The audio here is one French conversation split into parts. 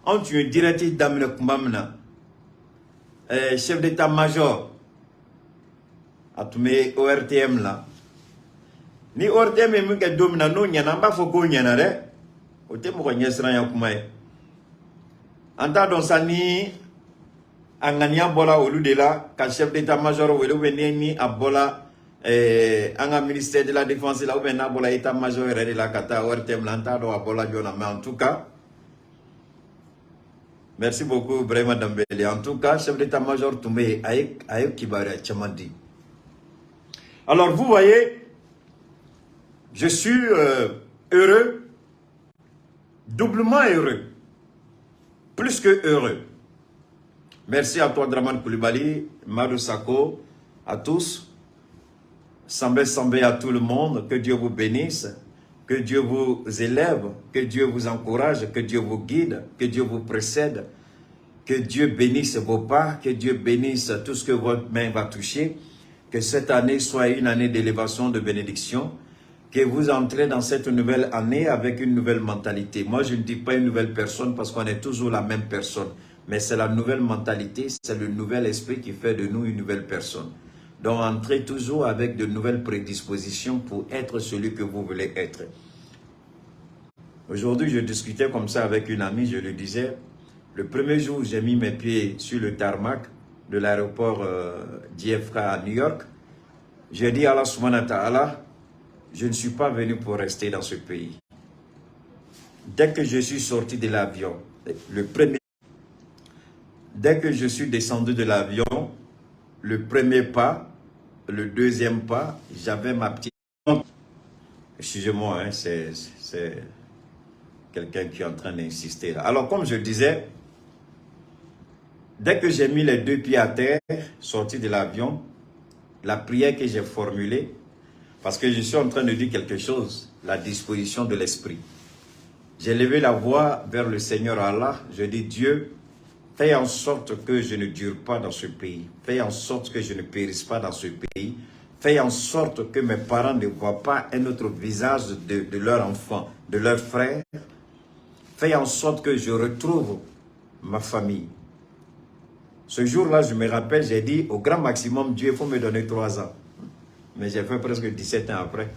on tue direct damne kumamna chef d'état-major a tumé ORTM là ni ORTM mi ke domina no nyana mba foko nyana re o te mo nyesran ya kuma e anta don sani angania bola olu de la ka chef d'état-major wele ni abola anga ministère de la défense là ou bien abola état-major de la kata ORTM là anta do abola jona mais en tout cas merci beaucoup vraiment Dambélé. En tout cas chef d'état-major Toumé Aïk Kibara Tchamandi. Alors vous voyez, je suis heureux, doublement heureux, plus que heureux. Merci à toi Draman Koulibaly, Madou Sako, à tous, Sambé à tout le monde, que Dieu vous bénisse, que Dieu vous élève, que Dieu vous encourage, que Dieu vous guide, que Dieu vous précède, que Dieu bénisse vos pas, que Dieu bénisse tout ce que votre main va toucher, que cette année soit une année d'élévation, de bénédiction, que vous entrez dans cette nouvelle année avec une nouvelle mentalité. Moi, je ne dis pas une nouvelle personne parce qu'on est toujours la même personne, mais c'est la nouvelle mentalité, c'est le nouvel esprit qui fait de nous une nouvelle personne. Donc, entrez toujours avec de nouvelles prédispositions pour être celui que vous voulez être. Aujourd'hui, je discutais comme ça avec une amie, je lui disais, le premier jour où j'ai mis mes pieds sur le tarmac de l'aéroport JFK à New York, j'ai dit à Allah subhanahu wa ta'ala, je ne suis pas venu pour rester dans ce pays. Dès que je suis sorti de l'avion, dès que je suis descendu de l'avion, le premier pas, le deuxième pas, j'avais ma petite... Excusez-moi, hein, c'est quelqu'un qui est en train d'insister là. Alors, comme je disais, dès que j'ai mis les deux pieds à terre, sorti de l'avion, la prière que j'ai formulée, parce que je suis en train de dire quelque chose, la disposition de l'esprit. J'ai levé la voix vers le Seigneur Allah, je dis Dieu, fais en sorte que je ne dure pas dans ce pays. Fais en sorte que je ne périsse pas dans ce pays. Fais en sorte que mes parents ne voient pas un autre visage de leur enfant, de leur frère. Fais en sorte que je retrouve ma famille. Ce jour-là, je me rappelle, j'ai dit au grand maximum, Dieu, il faut me donner 3 ans. Mais j'ai fait presque 17 ans après.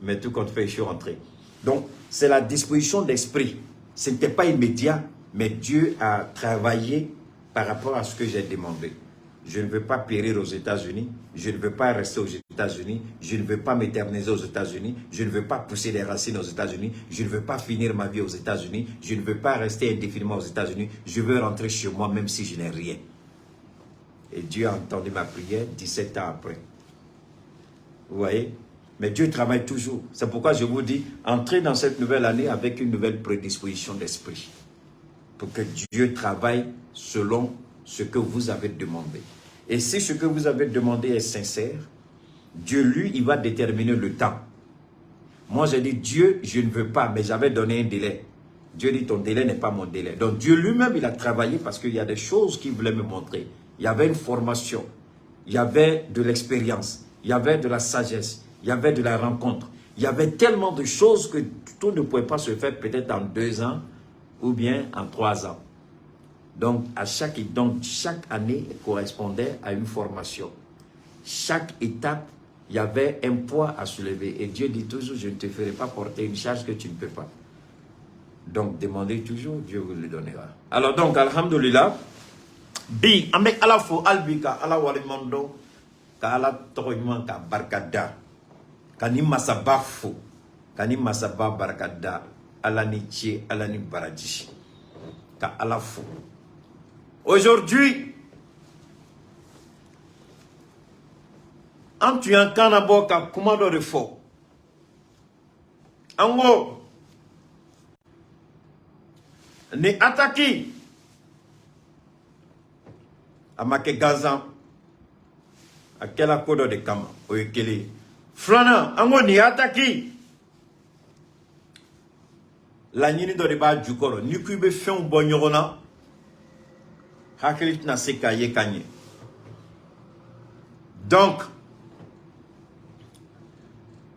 Mais tout compte fait, je suis rentré. Donc, c'est la disposition d'esprit. Ce n'était pas immédiat. Mais Dieu a travaillé par rapport à ce que j'ai demandé. Je ne veux pas périr aux États-Unis. Je ne veux pas rester aux États-Unis. Je ne veux pas m'éterniser aux États-Unis. Je ne veux pas pousser des racines aux États-Unis. Je ne veux pas finir ma vie aux États-Unis. Je ne veux pas rester indéfiniment aux États-Unis. Je veux rentrer chez moi même si je n'ai rien. Et Dieu a entendu ma prière 17 ans après. Vous voyez? Mais Dieu travaille toujours. C'est pourquoi je vous dis, entrez dans cette nouvelle année avec une nouvelle prédisposition d'esprit. Pour que Dieu travaille selon ce que vous avez demandé. Et si ce que vous avez demandé est sincère, Dieu, lui, il va déterminer le temps. Moi, j'ai dit, Dieu, je ne veux pas, mais j'avais donné un délai. Dieu dit, ton délai n'est pas mon délai. Donc, Dieu lui-même, il a travaillé parce qu'il y a des choses qu'il voulait me montrer. Il y avait une formation, il y avait de l'expérience, il y avait de la sagesse, il y avait de la rencontre. Il y avait tellement de choses que tout ne pouvait pas se faire peut-être en 2 ans, ou bien en 3 ans. Donc, chaque année correspondait à une formation. Chaque étape, il y avait un poids à soulever. Et Dieu dit toujours, je ne te ferai pas porter une charge que tu ne peux pas. Donc, demandez toujours, Dieu vous le donnera. Alors donc, alhamdulillah, bi, avec ala fo albika, ala walimondo, ka ala tokoyman ka barkada, ka ni masaba fo, ka ni masaba barkada, ala ni tche, ala ni baraji, ka ala fo. Aujourd'hui, en tuant Kanabo ka commando de fo, en gros, ni attaqué à Make Gazan, à quel accord de Kama, au Ekele. Flana, en gros, ni attaqué. La nini do deba djukoro, ni kube fait un bon yorona, hakelit na sekaye kanye. Donc,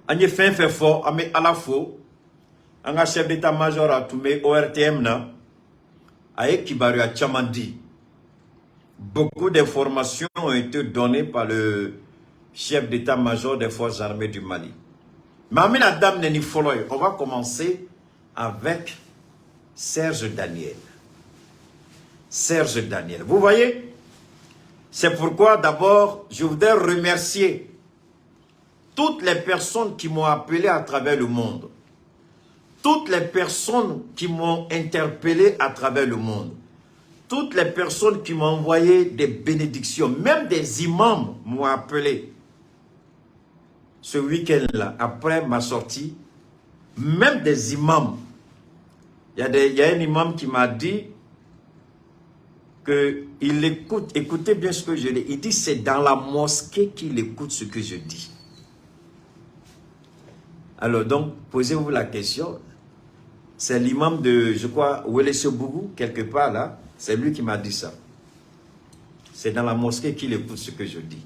anye fait fort, ame à la fois, un chef d'état-major a tombé ORTM na, Aye Kibaru a Chamandi. Beaucoup d'informations ont été données par le chef d'état-major des forces armées du Mali. Mamina Dame Neni Foloy, on va commencer avec Serge Daniel. Serge Daniel. Vous voyez, c'est pourquoi d'abord, je voudrais remercier toutes les personnes qui m'ont appelé à travers le monde. Toutes les personnes qui m'ont interpellé à travers le monde. Toutes les personnes qui m'ont envoyé des bénédictions. Même des imams m'ont appelé. Ce week-end-là, après ma sortie, même des imams. Il y a un imam qui m'a dit qu'il écoute, écoutez bien ce que je dis. Il dit c'est dans la mosquée qu'il écoute ce que je dis. Alors donc, posez-vous la question. C'est l'imam de, je crois, Wele-Sebougou, quelque part là. C'est lui qui m'a dit ça. C'est dans la mosquée qu'il écoute ce que je dis.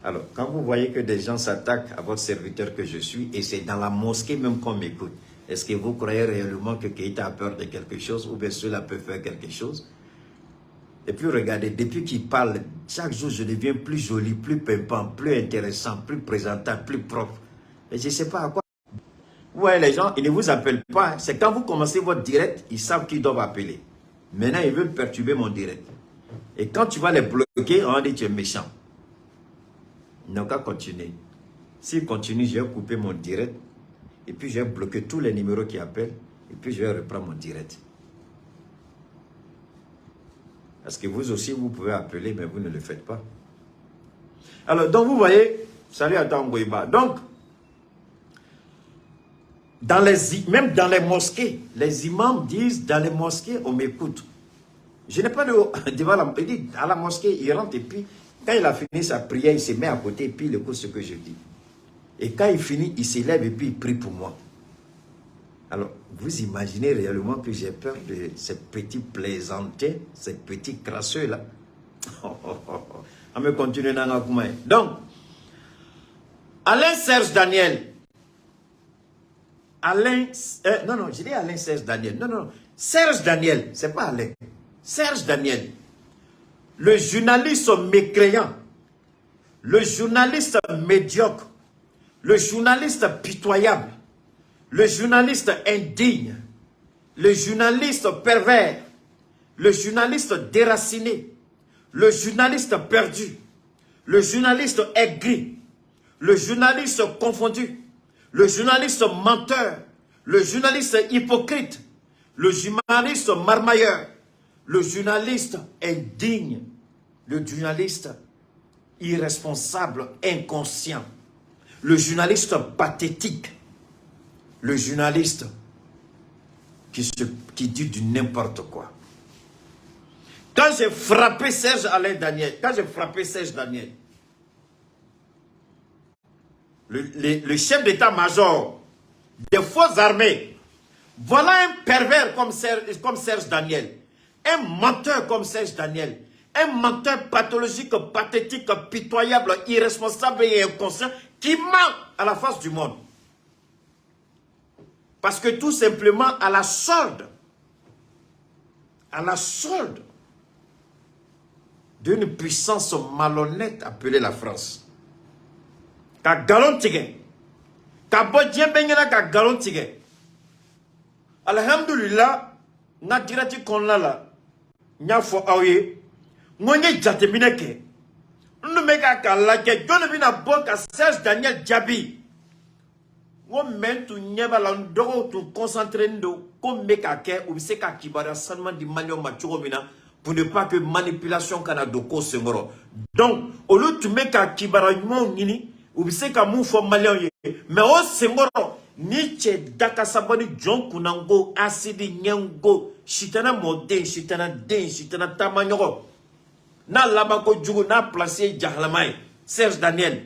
Alors, quand vous voyez que des gens s'attaquent à votre serviteur que je suis, et c'est dans la mosquée même qu'on m'écoute, est-ce que vous croyez réellement que Keïta a peur de quelque chose, ou bien cela peut faire quelque chose? Et puis regardez, depuis qu'il parle, chaque jour je deviens plus joli, plus pimpant, plus intéressant, plus présentable, plus propre. Et je ne sais pas à quoi. Ouais, les gens, ils ne vous appellent pas. C'est quand vous commencez votre direct, ils savent qu'ils doivent appeler. Maintenant, ils veulent perturber mon direct. Et quand tu vas les bloquer, on va dire que tu es méchant. Ils n'ont qu'à continuer. S'ils continuent, je vais couper mon direct. Et puis, je vais bloquer tous les numéros qui appellent. Et puis, je vais reprendre mon direct. Parce que vous aussi, vous pouvez appeler, mais vous ne le faites pas. Alors, donc, vous voyez, salut à Tangoïba. Donc, même dans les mosquées, les imams disent, dans les mosquées, on m'écoute. Je n'ai pas de... devant la, il dit, à la mosquée, il rentre et puis, quand il a fini sa prière, il se met à côté et puis il écoute ce que je dis. Et quand il finit, il se lève et puis il prie pour moi. Alors, vous imaginez réellement que j'ai peur de ces petits plaisantés, ces petits crasseux-là. On me continue dans la coumée. Donc, Alain Serge Daniel. Non, je dis Alain Serge Daniel. Non, Serge Daniel, c'est pas Alain. Serge Daniel. Le journaliste mécréant. Le journaliste médiocre. Le journaliste pitoyable. Le journaliste indigne. Le journaliste pervers. Le journaliste déraciné. Le journaliste perdu. Le journaliste aigri. Le journaliste confondu. Le journaliste menteur, le journaliste hypocrite, le journaliste marmailleur, le journaliste indigne, le journaliste irresponsable, inconscient, le journaliste pathétique, le journaliste qui dit du n'importe quoi. Quand j'ai frappé Serge Daniel, le chef d'état-major des forces armées, voilà un pervers comme Serge Daniel, un menteur comme Serge Daniel, un menteur pathologique, pathétique, pitoyable, irresponsable et inconscient qui ment à la face du monde. Parce que tout simplement à la solde d'une puissance malhonnête appelée la France. Ka galon tige. Ka bo djembengena ka galon tige. Alhamdulillah, na dirati konla la. Nya fo awye. Ngonye jatemine ke. Ndu meka ka la ke jone bina bo ka Serge Daniel Djabi. Ngo mentu nyeba la ndogo tu concentré ndo ko meka ke ou se ka kibara seulement di manio machugo mina pour ne pas que manipulation kana doko sengoro. Donc, au lieu tu meka kibara mo nini ou se ka mou fo malien ye mais o sengoro ni che daka sabani jon kunango asidi nyango shitana modé shitana tamanyogo na labako jugo na placer jahlamay Serge Daniel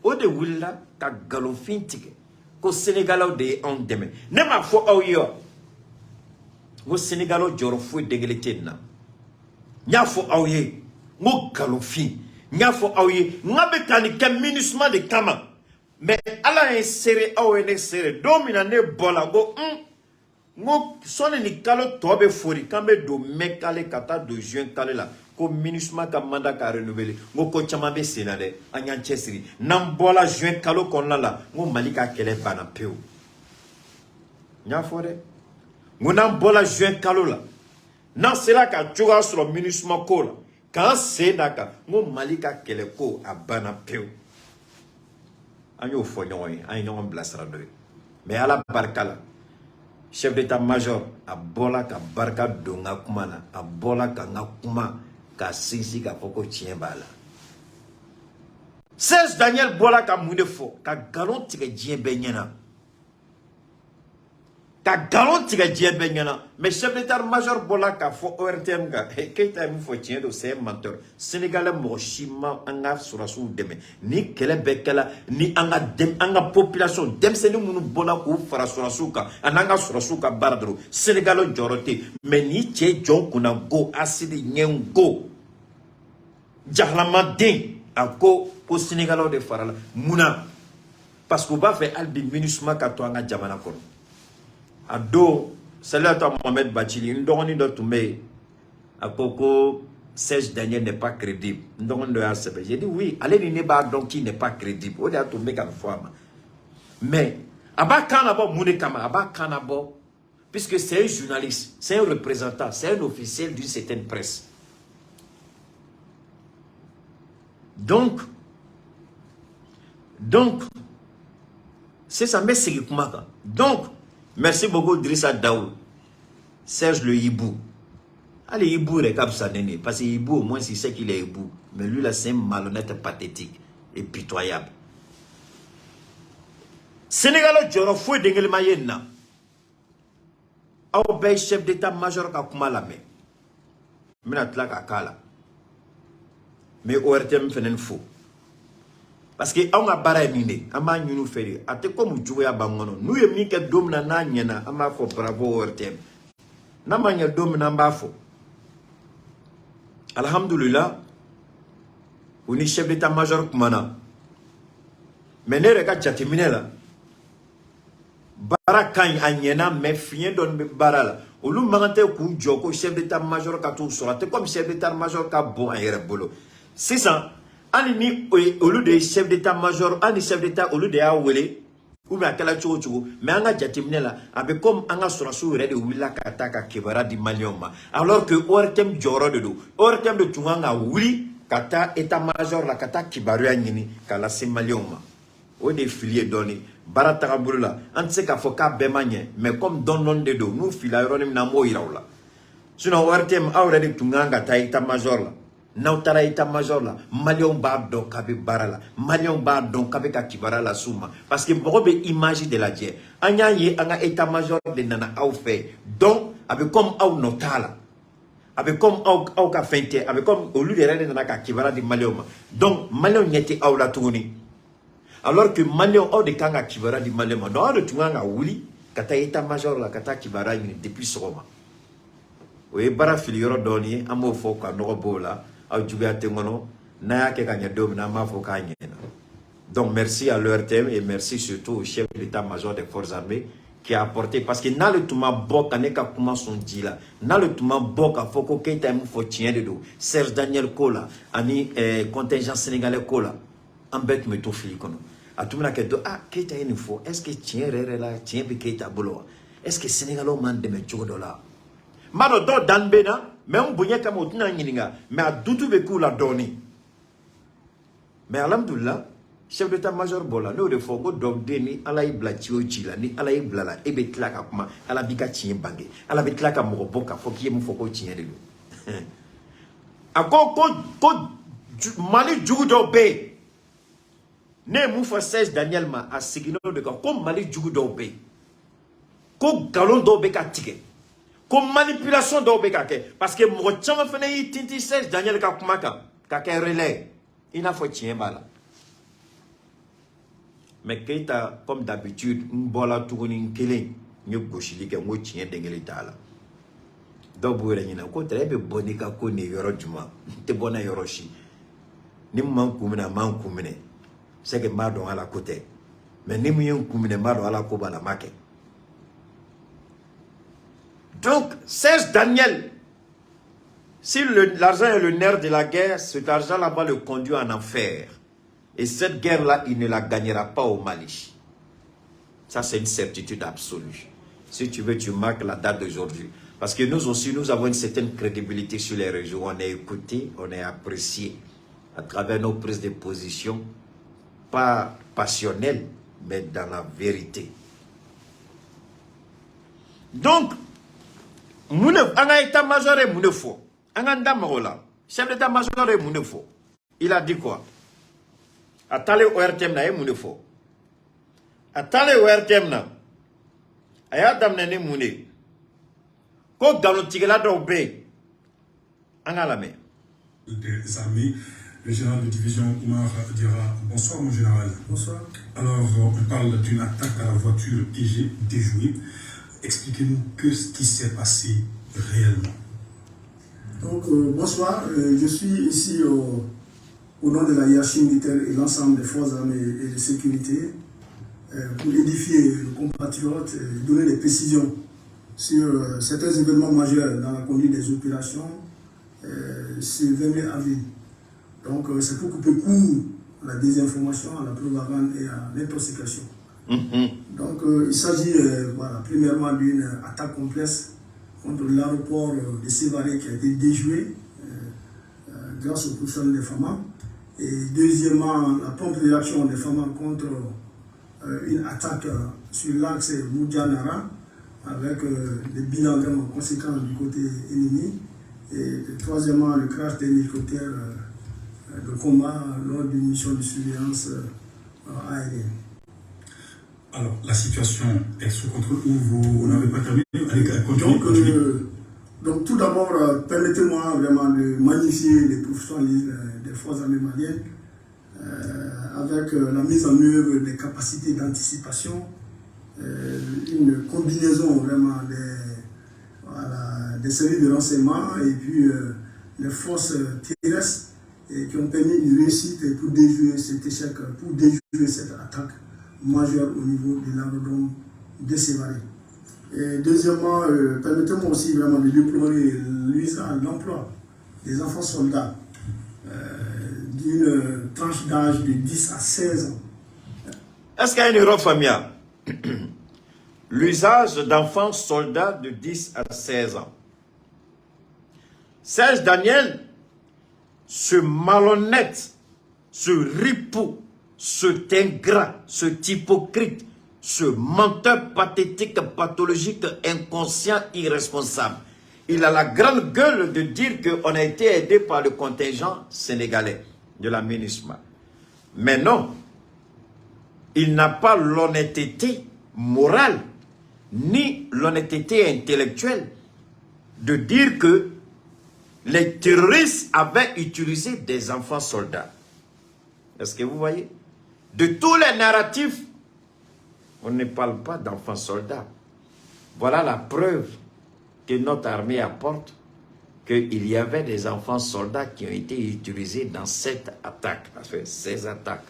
o de willa ka galofin tike ko Sénégalo de on deme ne ma fo awyo wo Sénégalo joro fo degelete na nya fo awye ngo galofin nya fo awye ngabe tani kam minusma de kama mais ala en serré aw en serré domina ne bola go ngo sonne ni kalo tobe fori kambe do mekale kata do juin kale la ko MINUSMA ka mandat ka renouveler ngo ko chama be senade anyan chesiri nam bola juin kalo kon la ngo malika kele bana peu nya fore ngo nam bola juin kalo la nan sera ka joga sur MINUSMA ko la kan senaka ngo malika kele ko a bana peu anyo fo nyoy ay nyom blasra do mais ala barkala chef d'état-major a bola ka barka donga kumana a bola ka ngakuma ka sinsi ka poko tien bala Serge Daniel bola ka munde fo ka galon tige dien benyana ka galon tige dien benyana mais chef d'état-major bola ka fo ORTM ga Keita mu fo tien do c'est menteur sénégalais mo shima anga surasu deme ni kele bekela ni anga dem anga population dem seni munu bola ko fara surasu ka ananga surasu ka bardro sénégalais jorote mais ni che jon kuna go asidi nyen go jahlama den ako ko sénégalais de farala muna parce que ba fait albi MINUSMA ka to anga jamana ko ado Salut à Mohamed Bachili, ndongoni do tumbe akoko Serge Daniel n'est pas crédible. Ndongoni do asebe. J'ai dit oui, allez ni neba donc qui n'est pas crédible. Ode a tumbe comme fois. Mais aba kanabo mune kama aba kanabo puisque c'est un journaliste, c'est un représentant, c'est un officiel d'une certaine presse. Donc c'est ça mais c'est kumaka. Donc merci beaucoup Drissa Daou. Serge le hibou. Allez, hibou est comme ça, néné. Parce que hibou, au moins, il sait qu'il est hibou. Mais lui, là, c'est un malhonnête pathétique et pitoyable. Sénégal, Djoro, fouet d'engel mayena. Aou bay chef d'état-major ka kuma la me. Mina tlak akala. Mais ORTM fenen fou. Parce que on a bara mine, ama nyunu feri, ate comme jouer à bangono. Nous y mi ke dom na na nyena, ama fo bravo ORTM. Na manya dom na mbafo. Alhamdulillah, on est chef d'état-major kumana. Mais ne reka chatimine la. Bara kan anyena me fien don be bara la. Olu mangante ku joko chef d'état-major ka tout sur comme chef d'état-major ka bon ayere bolo. C'est ça. Ani ni au lieu de chef d'état-major, ani chef d'état au lieu de awele ou bien kala chocho, mais anga jatimine la, avec comme anga surasu rede willa kataka kebara di malioma. Alors que ORTM joro de do, ORTM de tunganga wuli kata état-major la kata kibaru nyini kala se malioma. O de filier donné barata brula, anse ka foka bemanye, mais comme don non de do, nous filayronim na mo iraula. Sinon ORTM awrede tunganga ta état-major la. Nautara état-major la, Malion ba don kabe barala, Malion ba don kabe ka kibara la souma. Parce que beaucoup de image de la dieu. Anya ye anga état-major de nana au fait. Donc, avec comme au notala. Avec comme au ka fente, avec comme au lieu de rendre nana ka kibara di Malion. Donc, Malion nyete au la tourni. Alors que Malion au de kanga kibara di Malion. Donc, au de tunganga wuli, kata état-major la kata kibara depuis Soma. Oui, bara filioro doni, amo foka no bola. Donc merci à l'ORTM et merci surtout au chef de l'état-major des forces armées qui a apporté, parce que n'a le touma bok aneka kuma son dit là, n'a le touma bok a foko Keita mu fo tien de do, Serge Daniel Kola, ani contingent sénégalais Kola, ambet me to fili kono. A tout na ke do Keita une fois, est-ce que tien rere là, tien bi Keita bolo, est-ce que sénégalo man de me chodo là. Mano do danbena mais on bouillait comme au mais à doutou bekou la donné. Mais alhamdoulilah, chef d'état-major bola, nous de fogo dogdeni, ala ibla tio chila, ni ala ibla la, ebe tlaka kuma, ala bika chien bange, ala betlaka moroboka, foki mu foko chien de lui. Ako ko mali jugudo be. Ne mu fa Serge Daniel ma a sigino de ko mali jugudo be. Ko galon do be ka tike. Comme manipulation d'Obekake. Parce que mon chama fene yi tinti Serge Daniel Kakumaka. Kake relais. Il n'a pas tien bala. Mais Keita, comme d'habitude, m'bola tourni kele. Nye goshili ke mo tien dengeli tala. Donc vous avez ko trebe bonika ko ne yoro juma. Te bona yoroshi. Ni man kumina man kumine. C'est que madon à la côté. Mais ni mu yen kumine madon à la ko bala make. Donc, Serge Daniel, si l'argent est le nerf de la guerre, cet argent-là va le conduire en enfer. Et cette guerre-là, il ne la gagnera pas au Mali. Ça, c'est une certitude absolue. Si tu veux, tu marques la date d'aujourd'hui. Parce que nous aussi, nous avons une certaine crédibilité sur les réseaux. On est écouté, on est apprécié à travers nos prises de position, pas passionnelles, mais dans la vérité. Donc, on a état-major et Mounefo. Chef d'état-major et Mounefo. Il a dit quoi? Atale ORTM na e Mounefo. Atale ORTM na. Aya damnene Moune. Ko galon tigela do be. Angalame. Des armées, le général de division Oumar dira bonsoir mon général. Bonsoir. Alors on parle d'une attaque à la voiture TG déjouée. Expliquez-nous ce qui s'est passé réellement. Donc bonsoir, je suis ici au nom de la hiérarchie militaire et l'ensemble des forces armées et de sécurité pour édifier le compatriote et donner des précisions sur certains événements majeurs dans la conduite des opérations ce 20 avril. Donc c'est pour couper court à la désinformation, à la propagande et à l'intoxication. Donc il s'agit voilà, premièrement d'une attaque complexe contre l'aéroport de Sévaré qui a été déjoué grâce au professionnel des FAMA. Et deuxièmement, la prompte réaction des FAMA contre une attaque sur l'axe Moudjanara avec des bilans vraiment conséquents du côté ennemi. Et troisièmement, le crash d'un hélicoptère de combat lors d'une mission de surveillance aérienne. Alors, la situation est sous contrôle ou vous n'avez pas terminé? Donc, tout d'abord, permettez-moi vraiment de magnifier les professionnalistes des forces armées maliennes avec la mise en œuvre des capacités d'anticipation, une combinaison vraiment des services de renseignement et puis les forces terrestres qui ont permis une réussite pour déjouer cet échec, pour déjouer cette attaque majeure au niveau de l'aérodrome de Sévaré. Et deuxièmement, permettez-moi aussi vraiment de déplorer l'emploi des enfants soldats d'une tranche d'âge de 10 à 16 ans. Est-ce qu'il y a une erreur familiale? L'usage d'enfants soldats de 10 à 16 ans. Serge Daniel, ce malhonnête, ce ripou, cet ingrat, cet hypocrite, ce menteur pathétique, pathologique, inconscient, irresponsable. Il a la grande gueule de dire qu'on a été aidé par le contingent sénégalais de la MINUSMA. Mais non, il n'a pas l'honnêteté morale, ni l'honnêteté intellectuelle de dire que les terroristes avaient utilisé des enfants soldats. Est-ce que vous voyez? De tous les narratifs, on ne parle pas d'enfants soldats. Voilà la preuve que notre armée apporte qu'il y avait des enfants soldats qui ont été utilisés dans cette attaque. Parce que ces attaques,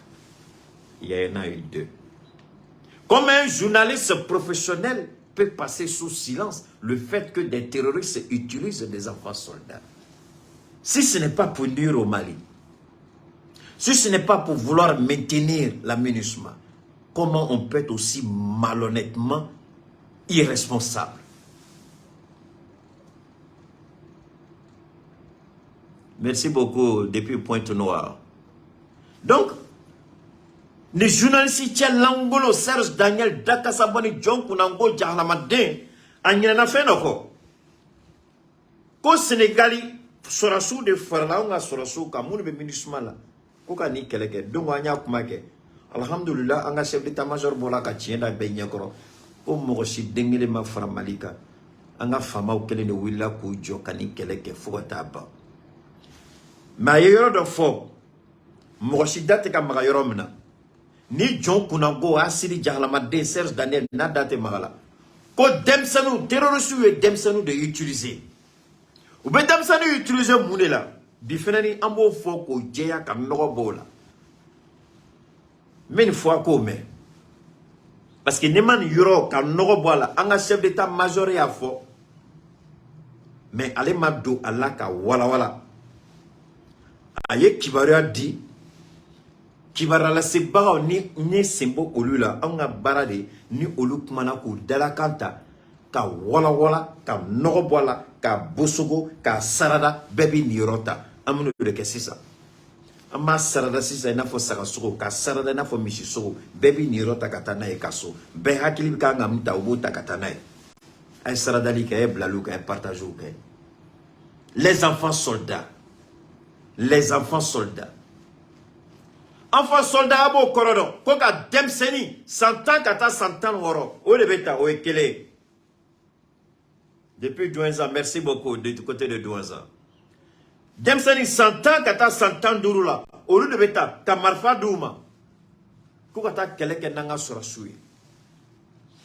il y en a eu 2. Comme un journaliste professionnel peut passer sous silence le fait que des terroristes utilisent des enfants soldats. Si ce n'est pas pour nuire au Mali, si ce n'est pas pour vouloir maintenir la MINUSMA, comment on peut être aussi malhonnêtement irresponsable? Merci beaucoup depuis Pointe-Noire. Donc, les journalistes tiennent l'angolo Serge Daniel Dakasabani John Kunango Djarlamadin Anyana Fenoko. Ko Sénégali Sorasu de Farlaunga Sorasu Kamoun be MINUSMA la. Koka ni keleke. Donc anya kumake. Alhamdulillah anga chef d'état-major bola ka tienda be nyakoro. O mo si dengele ma faramalika. Anga fama o kele ne willa ku jo kani keleke fota ba. Ma yoro do fo. Mo si date ka maga yoro mna. Ni John Kunango asiri Djarlamadin Serge Daniel na date magala. Ko demsanu terroriste et demsanu de utiliser. Ou bien demsanu utiliser mounela. Bifenani ambo fo ko jeya ka nogo bola. Mais une fois qu'on met. Parce que Neman Yoro, quand nous voilà, un chef d'état-major à fort, mais ale ma do ala ka wala wala aye kibaruya di kibara la sebaga ni sembo olu la anga barade ni olu kumana ko dala kanta ka wala wala ka nogo wala ka bosogo ka sarada bebi ni rota amunu de kesisa ama sarada sisa ina fo saka sogo ka sarada na fo mishi sogo bebi ni rota katana e kaso be hakili ka ngamta ubota katana ay sarada li ka e blalu ka e partage ou les enfants soldats. Les enfants soldats. Enfants soldats abo korodo. Koka demseni. 100 ans kata 100 ans woro. O de beta o ekele. Depuis Douenza, merci beaucoup du côté de Douenza. Demseni 100 ans kata 100 ans durula. O de beta kamarfa douma. Koka ta keleke nanga surasui.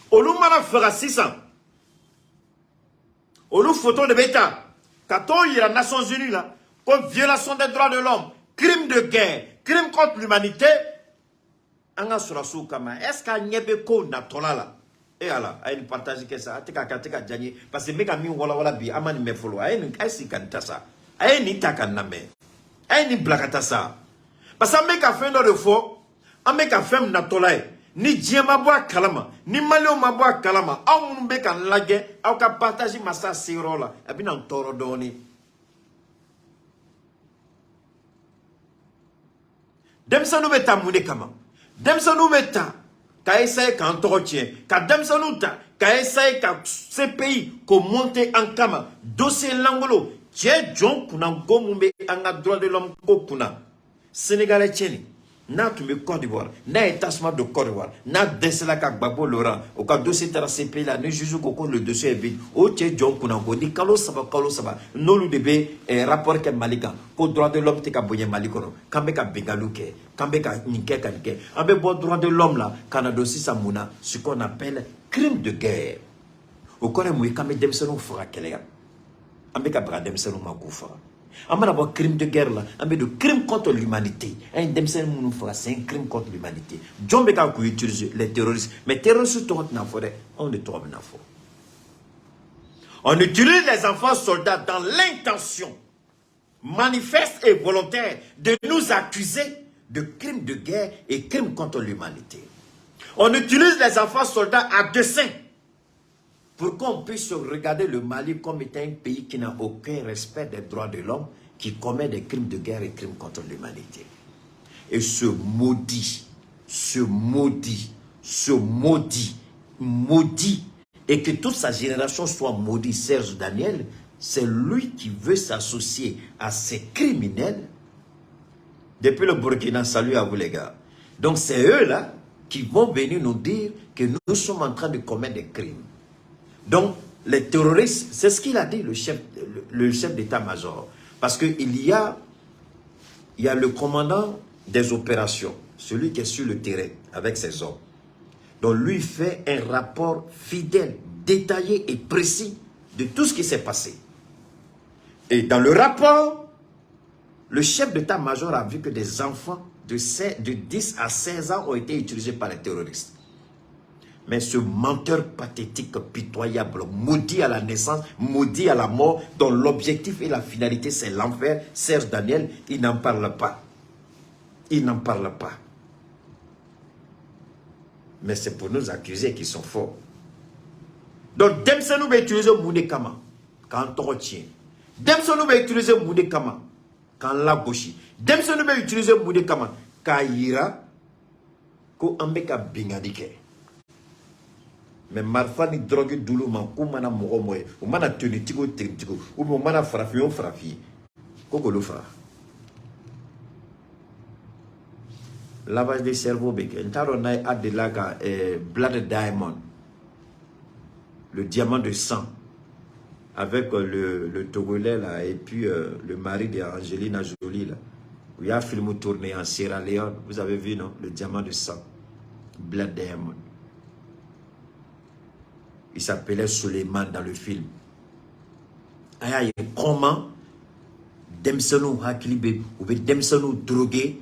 Olu mana fera 600. Olu photo de beta. Quand il y a les Nations Unies là, comme violation des droits de l'homme, crime de guerre, crime contre l'humanité, est-ce qu'il y a des choses là? Et alors, il y a une partage que ça, parce que mes amis, voilà, bi, amani me follow, aïe, si kanta ça, aïe, ni takaname, aïe, ni blakatasa. Parce que mes cafés dans le faux, mes cafés natolaï. Ni djema boa kalama, ni malio maboa kalama, au mbe kan lage, au ka partager massa sirola, abina toro doni. Demsanu beta mune kama. Demsanu beta ka essaye ka entretien, ka demsanu ta ka essaye ka ce pays ko monter en kama, dossier langolo, tche jon kuna ngomumbe anga droit de l'homme ko kuna. Sénégalais tcheni. Na tumbe Côte d'Ivoire, na établissement de Côte d'Ivoire, na desela ka gbagbo Laurent, au cas dossier TRCP là, ne juge qu'on le dossier est vide. O tche John Kunango, ni kalo saba, nolu debe rapport ke malika, ko droit de l'homme te ka boye malikono, kambe ka bengaluke, kambe ka nike kanike, ambe bon droit de l'homme là, kana dossier samuna, ce qu'on appelle crime de guerre. Au corps mouy kambe demseno fera kelega, ambe ka bra demseno makoufa. On va avoir crime de guerre là, on va de crime contre l'humanité. C'est un crime contre l'humanité. John Beka qui utilise les terroristes, mais terroristes on ne trouve pas. On utilise les enfants soldats dans l'intention manifeste et volontaire de nous accuser de crimes de guerre et crimes contre l'humanité. On utilise les enfants soldats à dessein pour qu'on puisse regarder le Mali comme étant un pays qui n'a aucun respect des droits de l'homme, qui commet des crimes de guerre et crimes contre l'humanité. Et ce maudit, et que toute sa génération soit maudit, Serge Daniel, c'est lui qui veut s'associer à ces criminels. Depuis le Burkina, salut à vous les gars. Donc c'est eux là qui vont venir nous dire que nous sommes en train de commettre des crimes. Donc, les terroristes, c'est ce qu'il a dit, le chef d'état-major. Parce qu'il y a le commandant des opérations, celui qui est sur le terrain avec ses hommes. Donc, lui fait un rapport fidèle, détaillé et précis de tout ce qui s'est passé. Et dans le rapport, le chef d'état-major a vu que des enfants de 10 à 16 ans ont été utilisés par les terroristes. Mais ce menteur pathétique, pitoyable, maudit à la naissance, maudit à la mort, dont l'objectif et la finalité c'est l'enfer, Serge Daniel, il n'en parle pas. Il n'en parle pas. Mais c'est pour nous accuser qu'ils sont forts. Donc, Demsanou va utiliser Moudé Kama quand on retient. Demsanou va utiliser Moudé Kama quand la gauche. Demsanou va utiliser Moudé Kama quand ira ko ambeka bingadike. Mais marfa ni drogue doulou man ou mana mogo moye ou mana tenitigo tenitigo ou mana frafio frafi koko lo fra lavage de cerveau beke ntaro na adelaga blood diamond, le diamant de sang avec le Togolais là et puis le mari d'Angelina Jolie là où il y a un film tourné en Sierra Leone, vous avez vu non, le diamant de sang, blood diamond. Il s'appelait Suleiman dans le film. Aïe, comment Demsanou Hakilibe ou Demsanou drogué,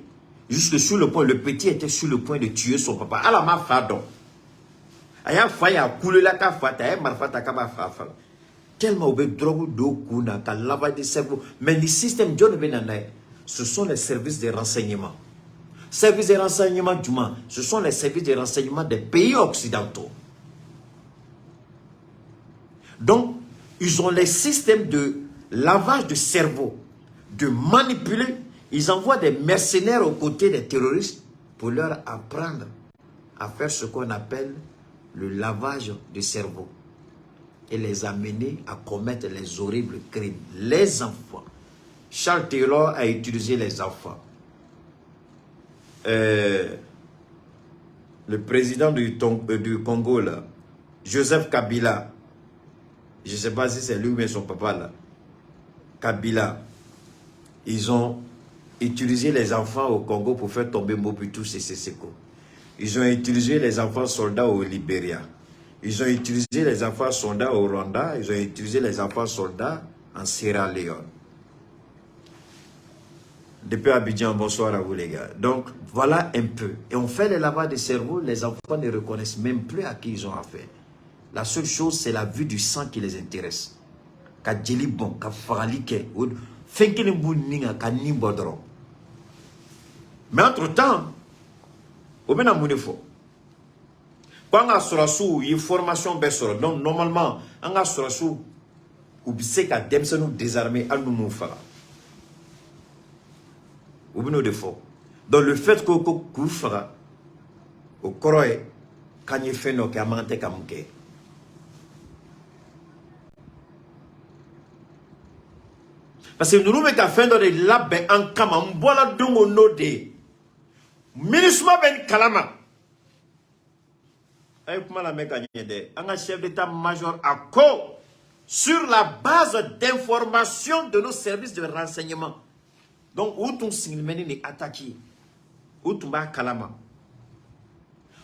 jusque sur le point, le petit était sur le point de tuer son papa. À la ma fado. Aïe, faya coulé la kafata, marfata kaba fafa. tellement au drogue d'okuna, qu'à lavage de cerveau. Mais le système John Benanaï, ce sont les services de renseignement. Services de renseignement du monde, ce sont les services de renseignement des pays occidentaux. Donc, ils ont les systèmes de lavage de cerveau, de manipuler. Ils envoient des mercenaires aux côtés des terroristes pour leur apprendre à faire ce qu'on appelle le lavage de cerveau et les amener à commettre les horribles crimes. Les enfants. Charles Taylor a utilisé les enfants. Le président du Congo, là, Joseph Kabila, je ne sais pas si c'est lui ou bien son papa, là, Kabila, ils ont utilisé les enfants au Congo pour faire tomber Mobutu Sese Seko. Ils ont utilisé les enfants soldats au Libéria. Ils ont utilisé les enfants soldats au Rwanda. Ils ont utilisé les enfants soldats en Sierra Leone. Depuis Abidjan, bonsoir à vous les gars. Donc, voilà un peu. Et on fait le lavage de cerveau, les enfants ne reconnaissent même plus à qui ils ont affaire. La seule chose, c'est la vue du sang qui les intéresse. Ka djeli bon, ka faralike, fenkele mbouninga, ka nimbodro. Mais entre-temps, au mena mounefo. Quand on a sur une formation bessora, donc normalement, on a sur ou bise ka demse nous désarmer à nous moufara. Ou bien de faux. Donc le fait que vous fera au Koroe, quand il fait nos kamante kamuke. Parce que nous nous mettons à faire dans les labs en kama, on boit la dongo node. Ministre ben kalama. Et comment la mécanique un chef d'état-major à co sur la base d'informations de nos services de renseignement. Donc, où ton signal n'est attaqué, où ton bas kalama.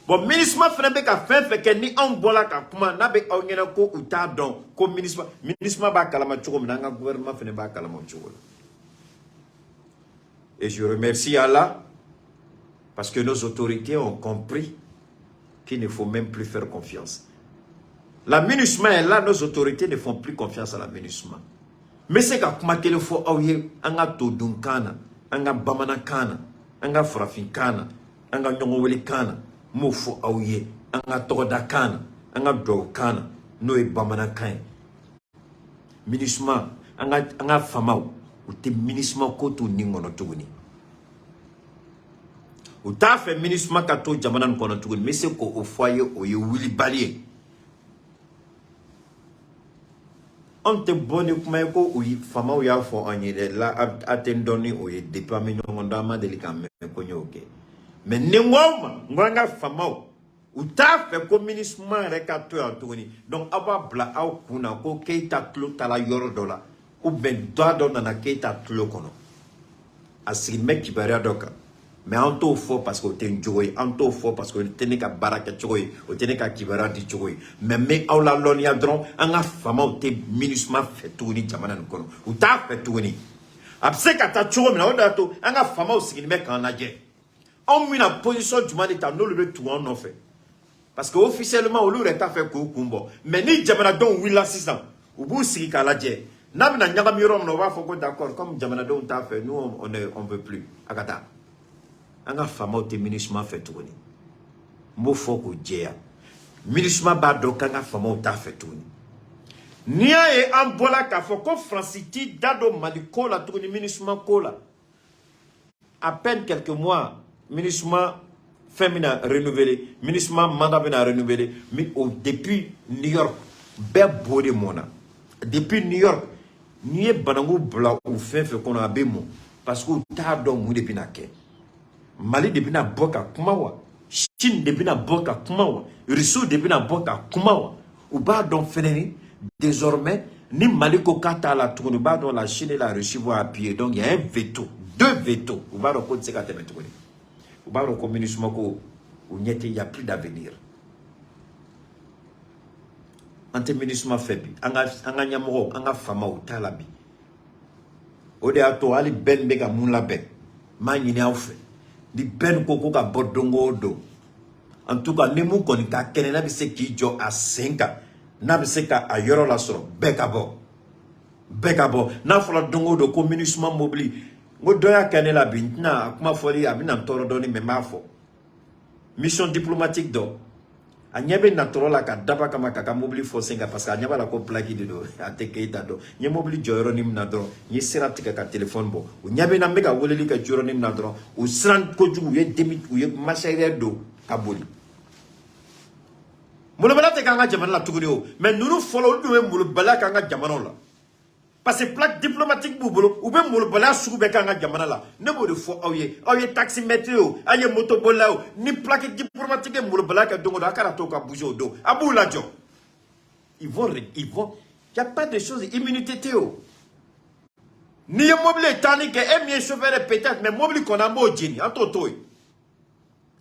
Bon, ministre Frenbe ka fait que ni on bola ka kuma na be ongena ko uta don ko ministre ba kalama choko mnanga gouvernement fene ba kalama choko. Et je remercie Allah parce que nos autorités ont compris qu'il ne faut même plus faire confiance. La MINUSMA est là, nos autorités ne font plus confiance à la MINUSMA. Mais c'est qu'il faut aouye, anga todun kana, anga bamana kana, anga frafin kana, anga nyongowele kana, mofo aouye, anga toda kana, anga do kana, noe bamana kana. MINUSMA, anga famao, ou te MINUSMA koto ningono tuguni. Ou ta fait MINUSMA kato jamanan kono tuguni, mais c'est qu'au foyer, ou ye wili balier. On te bonne comme ko ou fama ou ya fo anye la atendoni ou ye déploiement ngondama delikame konyoke mais nengoma nganga fama ou ta fait comme ministre rekato antoni donc aba bla au kuna ko keita klo tala yoro dola ou ben dodo na keita klo kono asiri mek kibaria doka mais on to fort parce que t'es joué on to fort parce que t'es ka baraka joué ou t'es ka kibara di joué mais on la lonia dron anga fama ou t'es minusma fait tourner jamana nkono ou ta fait tourner après ka ta joué mais on dato anga fama ou sigi mek en adje on mis la position du mali ta no le tout en fait parce que officiellement on lui ta fait kumbo mais ni jamana don willa 600 ou bu sigi ka ladje na na nyanga mirom no va faut d'accord comme jamana don ta fait nous on veut plus akata anga fama te ministre fait tourner mo foko djea ministre ba do kanga fama ta fait tourner nia e ambola ka foko franciti dado maliko la tourner ministre kola à peine quelques mois ministre féminin renouvelé ministre mandat bena renouvelé mais depuis New York be bode mona depuis New York nie banangu bla ou fait qu'on a bemo parce que ta do mu depuis na ke Mali depuis na boka kumawa, Chine depuis na boka kumawa, Russie depuis na boka kumawa. Ou ba don feneni désormais ni Mali ko kata la tourne ba don la Chine et la Russie vont appuyer donc il y a un veto, deux veto. Ou ba don ko tseka te mettre. Ou ba don communisme ko ou nyete il y a plus d'avenir. Anti-ministre faible, anga nyamoro, anga fama ou talabi. Ode ato ali ben bega mula be. Ma nyine aufé. Di ben koko ka bodongo do en tout cas ne mu koni ka kenena bi se ki jo a 5 Nabseka a yoro la soro. Bekabo. Bekabo. Na fola dongo do communisme mobili. Ngo doya kanela bintna. Kuma foli amina mtoro doni memafo. Mission diplomatique do. A nyebe natorola ka daba kama kaka mobili fosenga parce que a nyaba la ko plaki de do ate keita do nye mobili joyro nim na do nye sirati ka téléphone bo u nyebe na meka woleli ka joyro nim na do u sran ko jugu ye demi u ye machayre do kaboli mulo bala te kanga jamana la tuguni o mais nunu folo du we mulo bala kanga jamana la parce que plaque diplomatique bu bolo ou be mulo bala sugu be kanga jamana la ne bo de fo awye taxi météo aye moto bolao ni plaque diplomatique e mulo bala ka dongo da kara to ka bouger do abou la jo ils vont il y a pas de choses immunité théo ni mobile tani que est mieux chauffeur peut-être mais mobile qu'on a mo jini en totoy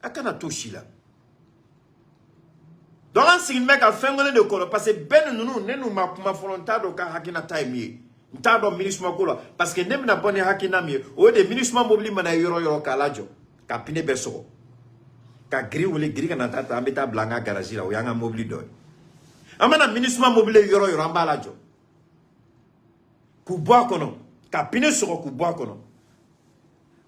akana to shila donc un signe mec a fait ngone de ko parce que ben nous ne nous ma volontado ka hakina time ntado ministre makola parce que nem na boni hakina mi o de ministre mobile mana yoro kalajo ka pine beso ka gri wole gri kana tata ambeta blanga garage la o yanga mobile do amana ministre mobile yoro ambalajo ku boa kono ka pine so ku boa kono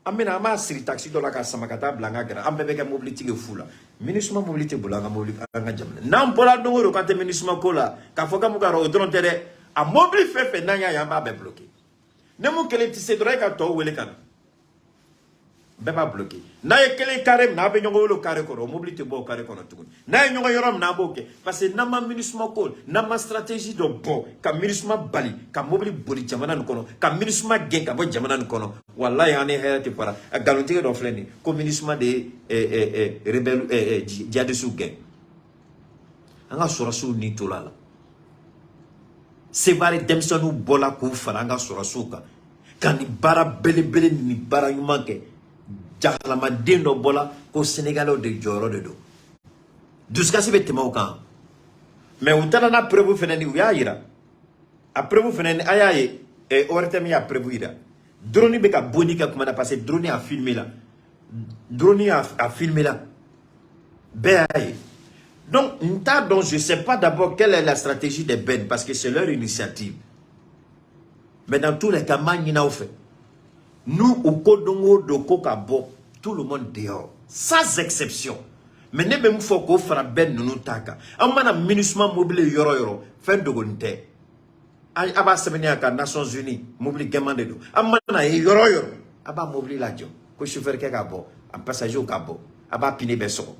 amena ama siri taxi do la ka samakata blanga gara ambebe ka mobile tige fula ministre mobilité bulanga mobile anga jamna nam pola dongoro kante ministre makola ka foka mukaro odron tere a mobile fefe nanya yamba be bloqué ne mu kele tise dora ka to wele kan be ba bloqué na ye kele carré na be nyongo lo carré ko mobilité bo carré ko tukun na ye nyongo yorom na boke parce que na ma ministre makol na ma stratégie do bo ka ministre bali ka mobile boli jamana nkono ka ministre gen ka bo jamana nkono wallahi ane hayati para galontige do fleni ko ministre de rebelle jihadisu gen anga sorasu ni tolala Sebari demsonu bola ku faranga surasuka kani bara bele ni bara yumanke jahalama dendo bola ko Sénégalo de joro de do duskasi be tema okan mais utana na preuve feneni uya yira a preuve feneni ayaye e ortemi ya preuve ira drone be ka boni ka kuma na passer drone a filmer là drone a filmer là be aye. Donc, je ne sais pas d'abord quelle est la stratégie des Ben, parce que c'est leur initiative. Mais dans tous les cas, nous, au Kodongo de Kokabo, tout le monde dehors, sans exception. Mais ne même faut qu'on fasse Ben nous taka. Amana ministre mobile yoro fin de gonte. Aba semenia ka Nations Unies mobile gemande do. Amana yoro aba mobile la jo. Ko chauffeur ke kabo, un passager au kabo. Aba pine beso.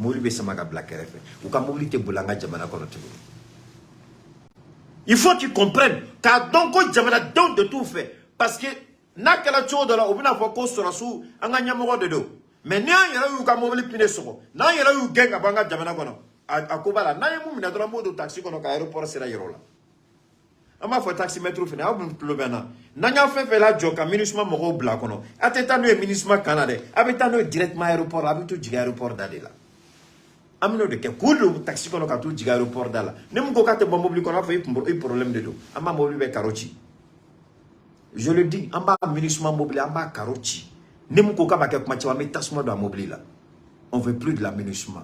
Il faut qu'ils comprennent car donc jamana don de tout fait parce que na kala chose de la obina faut qu'on soit sous anganya mo de do mais ni yara yu ka mobile pine soko na yara yu genga banga jamana kono akobala na yemu mina dora modo taxi kono ka aéroport sera yorola ama faut taxi métro fina abum plobena na nya fe la joka ministre mo bla kono ateta no ministre canada abeta no directement aéroport abitu jiga aéroport dadela amino de ke kudu taxi kono ka tu jiga aéroport dala nem ko kate bombo bli kono fa yi problème de do amba mobile be karochi je le dis amba ministre mobile amba karochi nem ko ka ba ke kuma chiwa metasmo do mobile là on veut plus de l'aménagement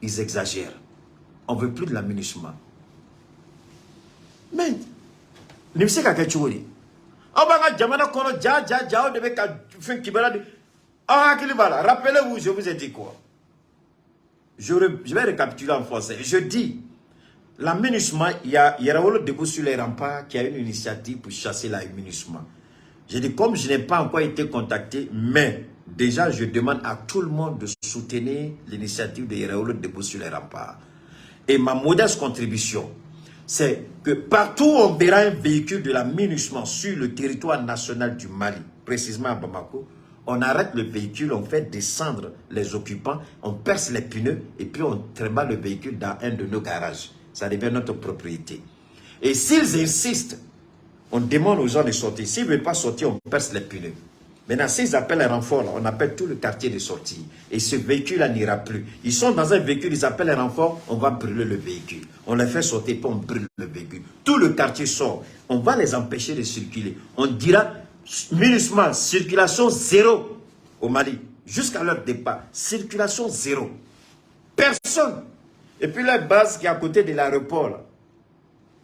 ils exagèrent on veut plus de l'aménagement mais nim se ka ke churi aba ga jamana kono ja de be ka fin kibala de kilibala rappelez-vous je vous ai dit quoi. Je vais récapituler en français. Je dis, l'aménagement, il y a le debout sur les remparts qui a une initiative pour chasser l'aménagement. Je dis, comme je n'ai pas encore été contacté, mais déjà, je demande à tout le monde de soutenir l'initiative de Yeraolo debout sur les remparts. Et ma modeste contribution, c'est que partout où on verra un véhicule de l'aménagement sur le territoire national du Mali, précisément à Bamako, on arrête le véhicule, on fait descendre les occupants, on perce les pneus et puis on trimballe le véhicule dans un de nos garages. Ça devient notre propriété. Et s'ils insistent, on demande aux gens de sortir. S'ils ne veulent pas sortir, on perce les pneus. Maintenant, s'ils appellent un renfort, là, on appelle tout le quartier de sortie. Et ce véhicule-là n'ira plus. Ils sont dans un véhicule, ils appellent un renfort, on va brûler le véhicule. On les fait sortir, puis on brûle le véhicule. Tout le quartier sort. On va les empêcher de circuler. On dira... MINUSMA, circulation zéro au Mali. Jusqu'à leur départ, circulation zéro. Personne. Et puis la base qui est à côté de l'aéroport,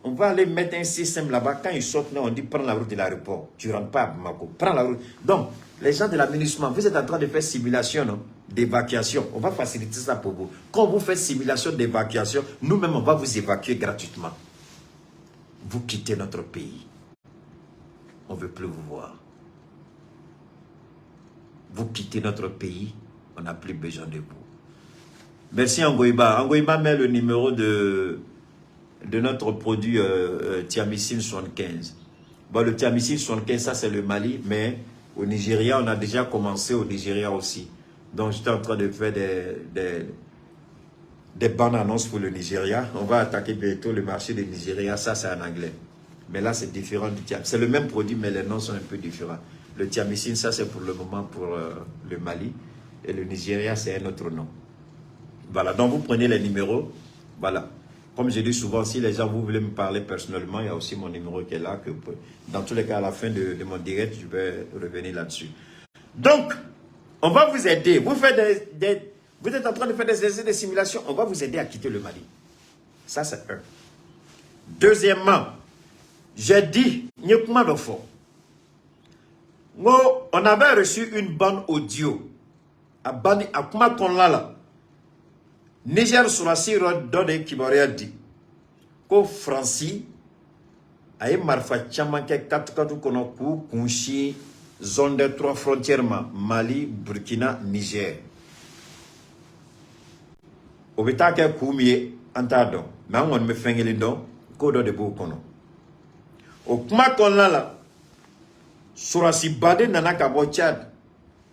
on va aller mettre un système là-bas. Quand ils sortent, on dit prends la route de l'aéroport. Tu ne rentres pas à Bamako, prends la route. Donc, les gens de l'aménagement, vous êtes en train de faire simulation d'évacuation. On va faciliter ça pour vous. Quand vous faites simulation d'évacuation, nous-mêmes, on va vous évacuer gratuitement. Vous quittez notre pays. On ne veut plus vous voir. Vous quittez notre pays, on n'a plus besoin de vous. Merci Angoïba. Angoïba met le numéro de notre produit Thiamicine 75. Bon, le Thiamicine 75, ça c'est le Mali, mais au Nigeria, on a déjà commencé au Nigeria aussi. Donc j'étais en train de faire des bonnes annonces pour le Nigeria. On va attaquer bientôt le marché du Nigeria, ça c'est en anglais. Mais là c'est différent du Thiamicine. C'est le même produit, mais les noms sont un peu différents. Le Thiamicine, ça c'est pour le moment pour le Mali. Et le Nigeria, c'est un autre nom. Voilà, donc vous prenez les numéros. Voilà. Comme je dis souvent, si les gens vous voulez me parler personnellement, il y a aussi mon numéro qui est là. Dans tous les cas, à la fin de mon direct, je vais revenir là-dessus. Donc, on va vous aider. Vous êtes en train de faire des essais de simulation. On va vous aider à quitter le Mali. Ça, c'est un. Deuxièmement, j'ai dit, on avait reçu une bande audio. À Bani, à Kumakonlala. Niger Surasi Rodode Kiborea dit que Franci a eu marfa chamanke 4 kono ku kunshi zone de 3 frontières Mali, Burkina, Niger. Obitake kumie antado. Mais on me fengeli don kodo de bukono. Au Kumakonlala Surasi Bade nanaka bo Tchad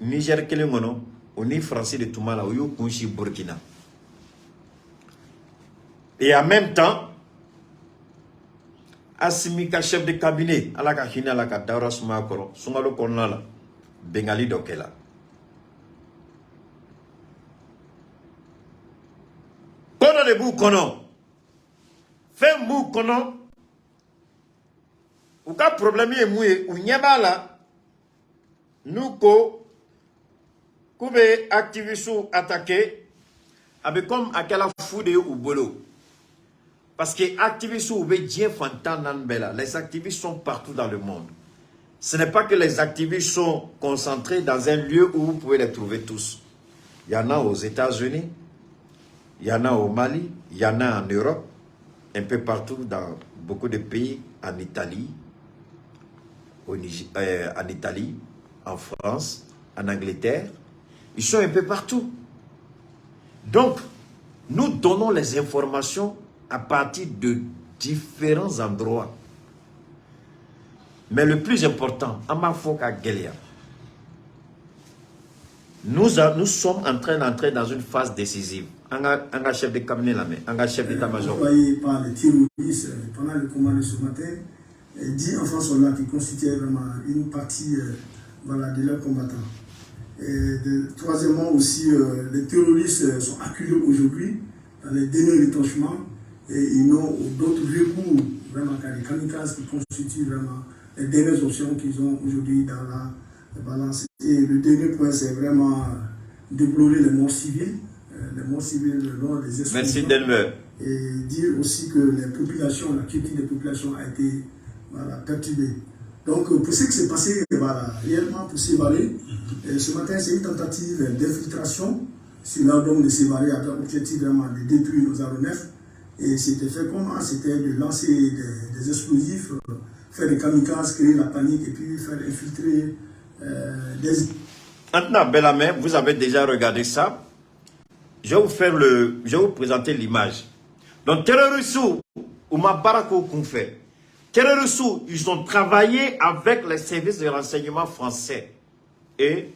Niger kelengono oni Franci de Toumala ou kunshi Burkina. Et en même temps, Asimika chef de cabinet, alaka hina alaka daura sumakoro, sungalo konala, Bengali dokela. Kono de bou kono, fait mou kono, ou ka problème est moué, ou nyabala, nous ko, koube activisou attaqué, avec comme à quelle foude ou bolo. Parce que les activistes les activistes sont partout dans le monde. Ce n'est pas que les activistes sont concentrés dans un lieu où vous pouvez les trouver tous. Il y en a aux États-Unis, il y en a au Mali, il y en a en Europe, un peu partout dans beaucoup de pays, en Italie, en France, en Angleterre. Ils sont un peu partout. Donc, nous donnons les informations à partir de différents endroits. Mais le plus important, nous sommes en train d'entrer dans une phase décisive. Un chef de cabinet là, un chef d'état-major. Envoyé par les terroristes pendant le combat ce matin, dit enfants soldats qui constituaient vraiment une partie voilà, de leurs combattants. Troisièmement aussi, les terroristes sont accusés aujourd'hui dans les derniers retranchements. Et ils n'ont d'autres recours, vraiment, qu'à des kamikazes qui constituent vraiment les dernières options qu'ils ont aujourd'hui dans la balance. Et le dernier point, c'est vraiment déplorer les morts civils lors des explosions. Merci Denver. Et dire aussi que les populations, la quiétude des populations a été voilà, perturbée. Donc, pour ce qui s'est passé, voilà, réellement pour Sévaré, ce matin, c'est une tentative d'infiltration sur l'ordre de Sévaré avec l'objectif vraiment de détruire nos aéronefs. Et c'était fait comment? C'était de lancer des explosifs, faire des kamikazes, créer la panique et puis faire infiltrer des... Maintenant, Bellamé, vous avez déjà regardé ça. Je vais vous présenter l'image. Donc, terroristes ou Mabarako qu'on fait. Terroristes, ils ont travaillé avec les services de renseignement français et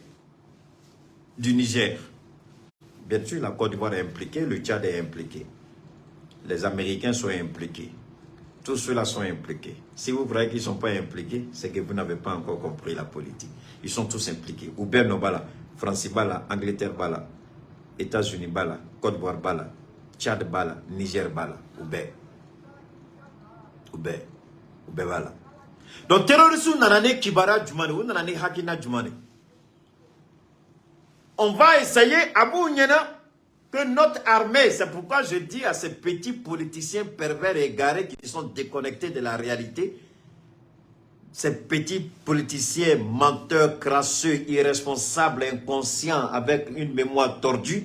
du Niger. Bien sûr, la Côte d'Ivoire est impliquée, le Tchad est impliqué. Les Américains sont impliqués. Tous ceux-là sont impliqués. Si vous croyez qu'ils ne sont pas impliqués, c'est que vous n'avez pas encore compris la politique. Ils sont tous impliqués. Oubert Nobala, France Bala, Angleterre Bala, États-Unis Bala, Côte d'Ivoire Bala, Tchad Bala, Niger Bala, Oubert Bala. Donc, terroristes, nanane Kibara Djumane, ou nanane Hakina Djumane. On va essayer, Abou Nyena, que notre armée, c'est pourquoi je dis à ces petits politiciens pervers et égarés qui sont déconnectés de la réalité, ces petits politiciens menteurs, crasseux, irresponsables, inconscients, avec une mémoire tordue,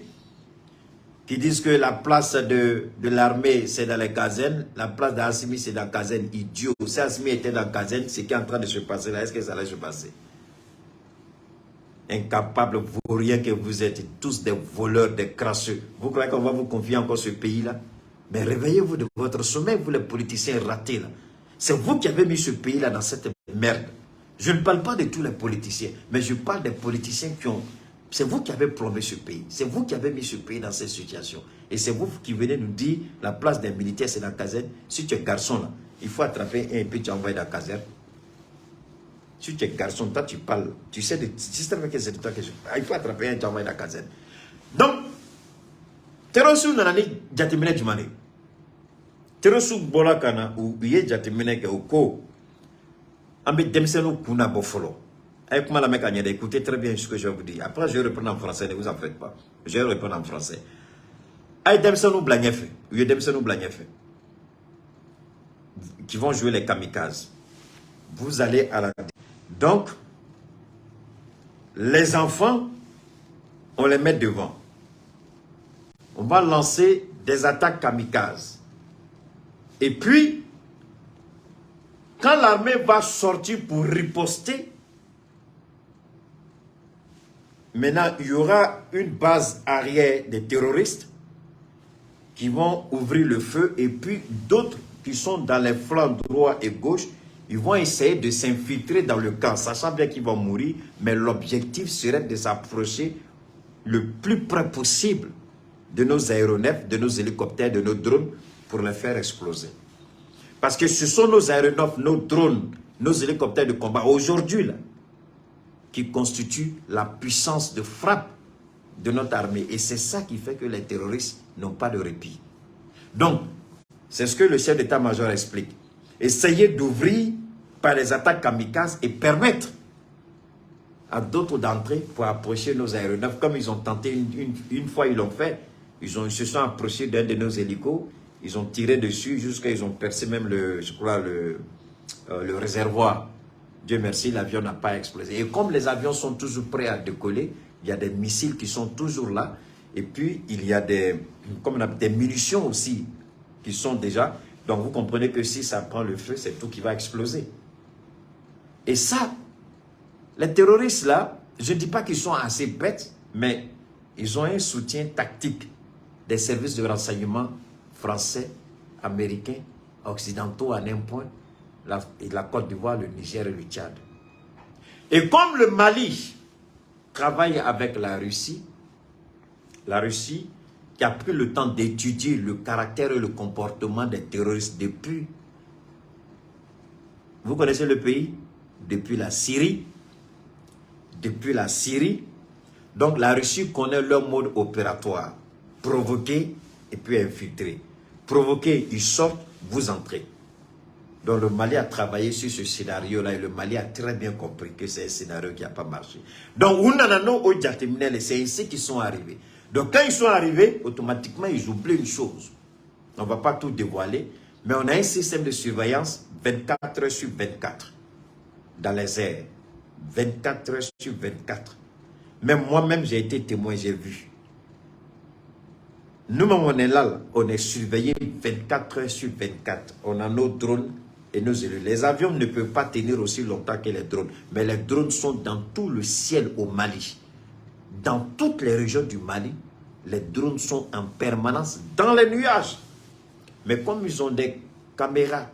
qui disent que la place de l'armée, c'est dans les casernes, la place d'Assimi, c'est dans la caserne, idiot. Si Assimi était dans la caserne, ce qui est en train de se passer là, est-ce que ça allait se passer? Incapables, vauriens que vous êtes, tous des voleurs, des crasseux. Vous croyez qu'on va vous confier encore ce pays-là? Mais réveillez-vous de votre sommeil, vous les politiciens ratés là. C'est vous qui avez mis ce pays-là dans cette merde. Je ne parle pas de tous les politiciens, mais je parle des politiciens qui ont... C'est vous qui avez plombé ce pays. C'est vous qui avez mis ce pays dans cette situation. Et c'est vous qui venez nous dire la place des militaires, c'est dans la caserne. Si tu es garçon là, il faut attraper un peu, tu envoies dans la caserne. Si tu es garçon, toi tu parles, tu sais de système que c'est de toi que je parle. Il faut attraper un, tu envoies dans la caserne. Donc, Terosu nanani jatimine du mané. Terosu bola kana ou yé jatimine ke ou ko. Ambe demseno kuna bofolo. Avec moi la mec écoutez très bien ce que je vais vous dire. Après je vais reprendre en français, ne vous en faites pas. Je vais reprendre en français. Aïe demseno blagnefe. Ou yé demseno blagnefe. Qui vont jouer les kamikazes. Vous allez à la... Donc, les enfants, on les met devant. On va lancer des attaques kamikazes. Et puis, quand l'armée va sortir pour riposter, maintenant, il y aura une base arrière des terroristes qui vont ouvrir le feu et puis d'autres qui sont dans les flancs droit et gauche, ils vont essayer de s'infiltrer dans le camp, sachant bien qu'ils vont mourir, mais l'objectif serait de s'approcher le plus près possible de nos aéronefs, de nos hélicoptères, de nos drones, pour les faire exploser. Parce que ce sont nos aéronefs, nos drones, nos hélicoptères de combat, aujourd'hui, là, qui constituent la puissance de frappe de notre armée. Et c'est ça qui fait que les terroristes n'ont pas de répit. Donc, c'est ce que le chef d'état-major explique. Essayez d'ouvrir par les attaques kamikazes et permettre à d'autres d'entrer pour approcher nos aéronefs. Comme ils ont tenté une fois, ils l'ont fait. Ils se sont approchés d'un de nos hélicos. Ils ont tiré dessus jusqu'à ils ont percé même je crois, le réservoir. Dieu merci, l'avion n'a pas explosé. Et comme les avions sont toujours prêts à décoller, il y a des missiles qui sont toujours là. Et puis, il y a des munitions aussi qui sont déjà... Donc, vous comprenez que si ça prend le feu, c'est tout qui va exploser. Et ça, les terroristes là, je ne dis pas qu'ils sont assez bêtes, mais ils ont un soutien tactique des services de renseignement français, américains, occidentaux à un point, la Côte d'Ivoire, le Niger et le Tchad. Et comme le Mali travaille avec la Russie qui a pris le temps d'étudier le caractère et le comportement des terroristes depuis, vous connaissez le pays, depuis la Syrie, donc la Russie connaît leur mode opératoire, provoquer et puis infiltrer. Provoquer, ils sortent, vous entrez. Donc le Mali a travaillé sur ce scénario-là et le Mali a très bien compris que c'est un scénario qui n'a pas marché. Donc, c'est ici qu'ils sont arrivés. Donc quand ils sont arrivés, automatiquement, ils oublient une chose. On ne va pas tout dévoiler, mais on a un système de surveillance 24 heures sur 24 dans les airs. 24 heures sur 24. Même moi-même, j'ai été témoin, j'ai vu. Nous-mêmes, on est là, on est surveillé 24 heures sur 24. On a nos drones et nos élus. Les avions ne peuvent pas tenir aussi longtemps que les drones. Mais les drones sont dans tout le ciel au Mali. Dans toutes les régions du Mali, les drones sont en permanence dans les nuages. Mais comme ils ont des caméras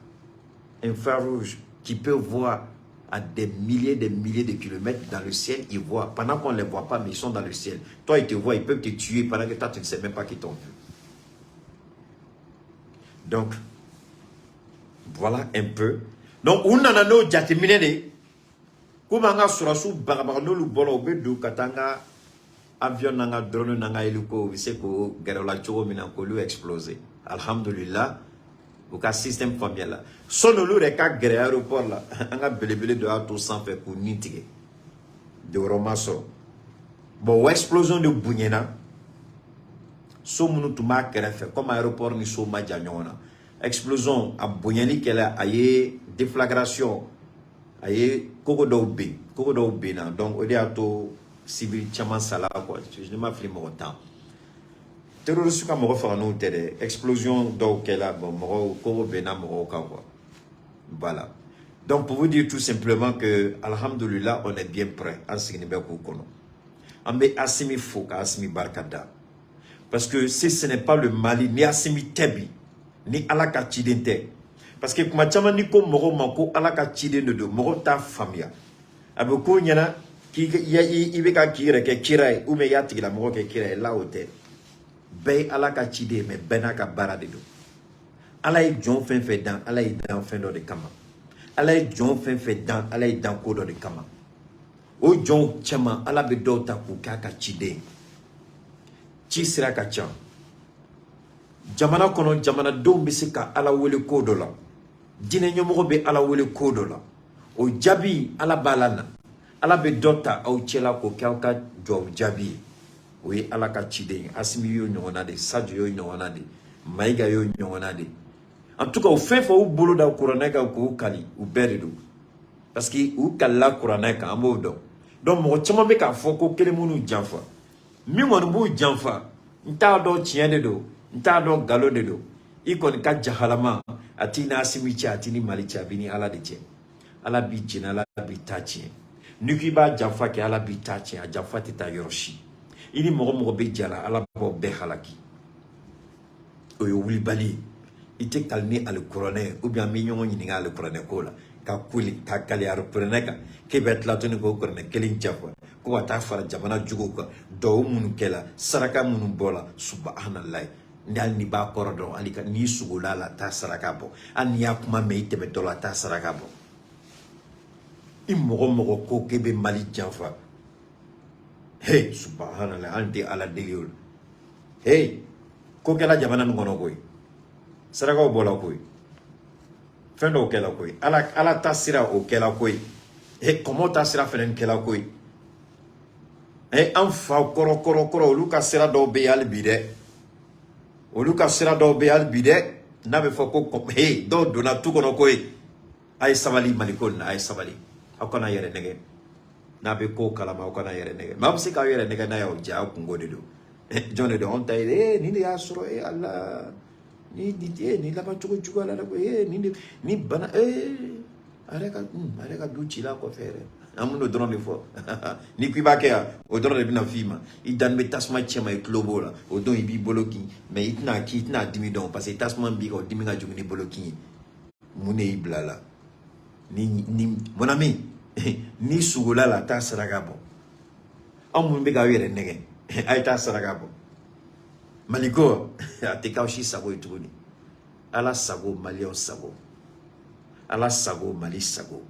infrarouges qui peuvent voir à des milliers de kilomètres dans le ciel, ils voient. Pendant qu'on ne les voit pas, mais ils sont dans le ciel. Toi, ils te voient, ils peuvent te tuer pendant que toi, tu ne sais même pas qu'ils t'ont vu. Donc, voilà un peu. Donc, on a nos jatimine. Comment on a surasu bagabarno lu bolo bedu katanga avion nanga drone nanga hélico viseko garola chogo minanko lu explosé. Alhamdulillah. Au système familial là. Son le reka gré aéroport là. Anga belebele de auto sans fait pour nitige. De romasso. Bon, explosion de Bunyena. so minnu tun b'a kɛrɛfɛ comme aéroport ni so ma jan ɲɔgɔn na explosion a bonyali kɛla a ye déflagration a ye kogo dɔw benna donc o de y'a to civil caman sala quoi je ne ma fili mɔgɔ tan terroriste ka mɔgɔ faga n'o tɛ dɛ explosion dɔw kɛla bon mɔgɔw kogo benna mɔgɔw kan quoi voilà. Donc pour vous dire tout simplement que alhamdulillah on est bien prêt en signer beaucoup kono. Ambe asimi foka asimi barkada. Parce que si ce n'est pas le Mali ni asimi tebi ni alaka chidente. Parce que kuma chama ni ko mogo mako alaka chidende do mogo ta famia. Abe ko nyana ki ibe ka kire ke kirai ou me yati la mogo ke kirai la hotel. Bay alaka chide me benaka barade do. Ala yi jon fen fe dan ala yi dan fen do de kama. Ala ye jɔn fɛn fɛn dan ala ye dan ko dɔ de kama o jɔnw cɛman ala bɛ dɔw ta k'u k'a ka ciden ci sira ka ca jamana kɔnɔ jamanadenw bɛ se ka ala wele ko dɔ la diinɛ ɲɛmɔgɔ bɛ ala wele ko dɔ la o jaabi ala b'a la na ala bɛ dɔ ta aw cɛla k'o kɛ aw ka jɔ jaabi ye o ye ala ka ciden Asimi y'o ɲɔgɔnna de Sadio y'o ɲɔgɔnna de Mayiga y'o ɲɔgɔnna de. En tout cas, au fait, faut bolo da Qur'an ka ko kali ou beredo. Parce que ou kala Qur'an ka amodo. Donc mo chama be ka fo ko kele munu janfa. Mi won bu janfa. Nta do tien de do, nta do galo de do. I kon ka jahalama atina Asimi cha atini Mali cha bini ala de che. Ala bi jina ala bi tachi. Nuki ba janfa ke ala bi tachi, a janfa tita yoroshi. Ini mo be jala ala bo be halaki. O yo wuli bali. Ite kalni al couronne ou bien mignon ni al couronne kola ka kuli ka kali ar couronne ka ke bet la toni ko couronne kelin jafa ko ta fara jamana jugo ko do mun kela saraka mun bola subhanallah ndal ni ba korodo ali ka ni sugula la ta saraka bo an ya kuma me ite be dola ta saraka bo immo ko ke be Mali jafa hey subhanallah anti ala deliol hey ko kela jamana ngono koy saraka bola koy fendo kela koy ala tasira o kela koy e comment tasira fenen kela koy e anfa koro luka sira do be al bide o luka sira do be al bide na be foko ko he do dona tu kono koy ay sabali malikon ay sabali akona yere nege na be ko kala ma akona yere nege mam se ka yere nege na yo ja ko ngode do jone do on tay ni ya suro e alla ni la ba chugo la ko ni bana areka duchi la ko fere amuno drone le fo ni ku ba ke o drone le bina fima i dan me tasma chema e globo la o don ibi boloki mais itna dimi don parce que tasma bi ko dimi nga jugni boloki mune iblala ni mon ami ni sugula la ta saraga bo amun be ga yere nege ay ta saraga bo Maliko, atekaoshi sago ituni. Ala sago Malion sago. Ala sago Mali sago.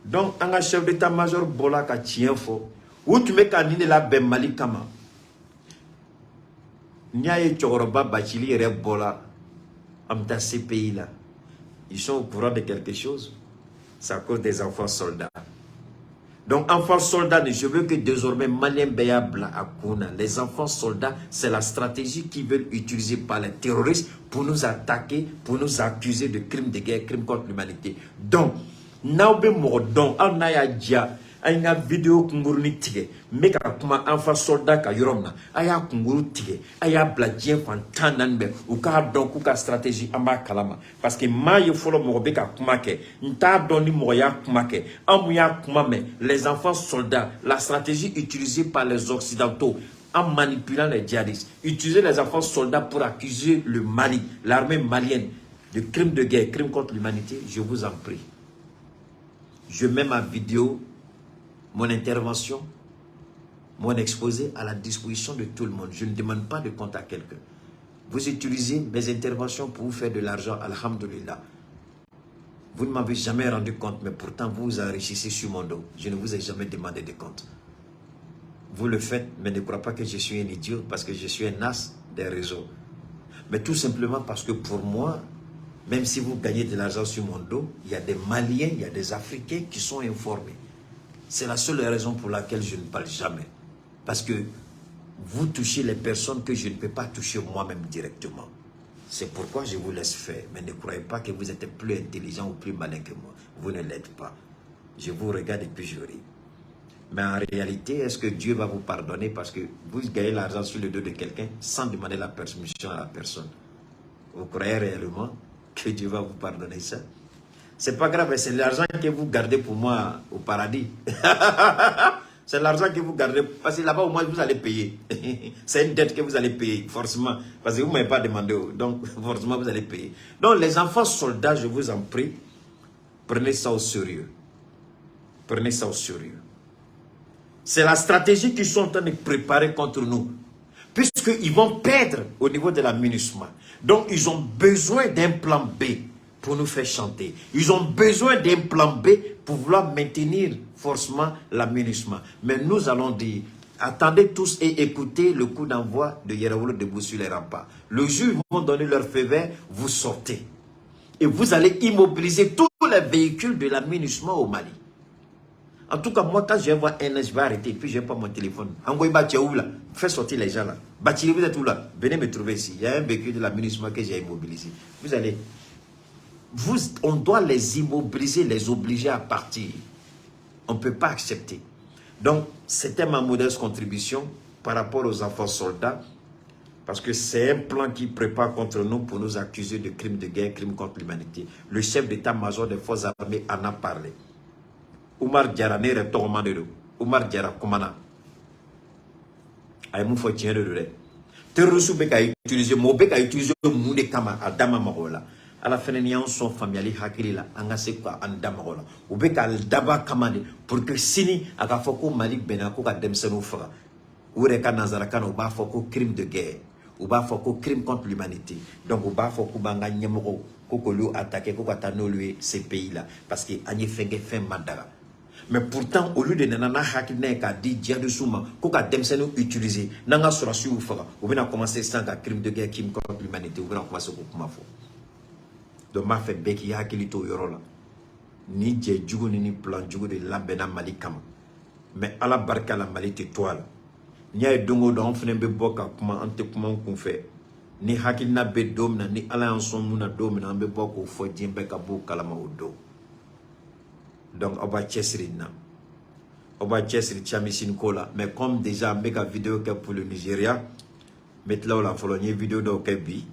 Donc, un chef d'état-major bola ka tien fo. Ou tu me kanine la ben Mali kama. Niaye choroba bachili re bola. Amta ces pays là. Ils sont au courant de quelque chose. C'est à cause des enfants soldats. Donc, enfants soldats, je veux que désormais, Malien Beya Bla Akuna, les enfants soldats, c'est la stratégie qu'ils veulent utiliser par les terroristes pour nous attaquer, pour nous accuser de crimes de guerre, crimes contre l'humanité. Donc, Naobe Morodon, Alnaya Dia, Aïna vidéo Kunguruni Tige, Meka Kuma enfants soldats ka yoromna, Aya Kunguru Tige, Aya Bladien Fantananbe, ou ka donc ou ka stratégie amba kalama. Parce que Maye Folo Morobeka Kumake, Nta Doni Moya Kumake, Amuya Kumame, les enfants soldats, la stratégie utilisée par les Occidentaux en manipulant les djihadistes, utiliser les enfants soldats pour accuser le Mali, l'armée malienne, de crimes de guerre, crimes contre l'humanité, je vous en prie. Je mets ma vidéo, mon intervention, mon exposé à la disposition de tout le monde. Je ne demande pas de compte à quelqu'un. Vous utilisez mes interventions pour vous faire de l'argent, alhamdulillah. Vous ne m'avez jamais rendu compte, mais pourtant vous vous enrichissez sur mon dos. Je ne vous ai jamais demandé de compte. Vous le faites, mais ne croyez pas que je suis un idiot, parce que je suis un as des réseaux. Mais tout simplement parce que pour moi, même si vous gagnez de l'argent sur mon dos, il y a des Maliens, il y a des Africains qui sont informés. C'est la seule raison pour laquelle je ne parle jamais. Parce que vous touchez les personnes que je ne peux pas toucher moi-même directement. C'est pourquoi je vous laisse faire. Mais ne croyez pas que vous êtes plus intelligent ou plus malin que moi. Vous ne l'êtes pas. Je vous regarde et puis je ris. Mais en réalité, est-ce que Dieu va vous pardonner parce que vous gagnez l'argent sur le dos de quelqu'un sans demander la permission à la personne? Vous croyez réellement que Dieu va vous pardonner ça? C'est pas grave, c'est l'argent que vous gardez pour moi au paradis. C'est l'argent que vous gardez, parce que là-bas au moins vous allez payer. C'est une dette que vous allez payer, forcément. Parce que vous ne m'avez pas demandé, donc forcément vous allez payer. Donc les enfants soldats, je vous en prie, prenez ça au sérieux. Prenez ça au sérieux. C'est la stratégie qu'ils sont en train de préparer contre nous. Puisqu'ils vont perdre au niveau de la MINUSMA. Donc ils ont besoin d'un plan B pour nous faire chanter. Ils ont besoin d'un plan B pour vouloir maintenir forcément la MINUSMA. Mais nous allons dire, attendez tous et écoutez le coup d'envoi de Yeraoulou debout sur les remparts. Le jour où ils vont donner leur feu vert, vous sortez. Et vous allez immobiliser tous les véhicules de la MINUSMA au Mali. En tout cas, moi, quand je vais voir un, je vais arrêter, puis je vais prendre mon téléphone. Envoyez où là? Faites sortir les gens là. Bachili, vous êtes où là? Venez me trouver ici. Il y a un véhicule de la MINUSMA que j'ai immobilisé. Vous allez... on doit les immobiliser, les obliger à partir. On ne peut pas accepter. Donc, c'était ma modeste contribution par rapport aux enfants soldats. Parce que c'est un plan qui prépare contre nous pour nous accuser de crimes de guerre, crimes contre l'humanité. Le chef d'état-major des forces armées en a parlé. Oumar Diarra ne yɛrɛ tɔgɔma de don. Oumar Diarra kumana. A ye mun fɔ tiɲɛ de don dɛ. Terroristes bɛ ka utiliser, mɔgɔ bɛ ka utiliser mun de kama a da ma mɔgɔw la. Ala fɛnɛ ni y'an sɔn faamuyali hakili la, an ka se k'an da mɔgɔw la. U bɛ ka daba kama de pour que sini a ka fɔ ko Mali bɛnna ko ka denmisɛnninw faga. U yɛrɛ ka nanzarakan na u b'a fɔ ko crime de guerre. U b'a fɔ ko crime contre l'humanité. Donc u b'a fɔ k'u b'an ka ɲɛmɔgɔw ko k'olu attaquer ko ka taa n'olu ye ces pays là parce que an ye fɛn kɛ fɛn man daga. Mais pourtant, au lieu de nana hakina ka di djihadistes ma ko ka demsenu utiliser nanga surasi ou faga ou bien commencer sans ka crime de guerre crime contre l'humanité ou bien commencer ko kuma fo. Donc ma fait beki hakilito yoro la ni dje jugo ni plan jugo de lambena Mali kama. Mais ala barka la Mali te toile. Ni ay dongo do on fene be boka kuma ante kuma kun fe. Ni hakilina be domna ni ala en son muna domna be boko fo djembe ka bo kalama odo. Donc, on va chesser Chamisin Kola. Mais comme déjà, on a vidéo pour le Nigeria, maintenant, on a une vidéo de Kebi.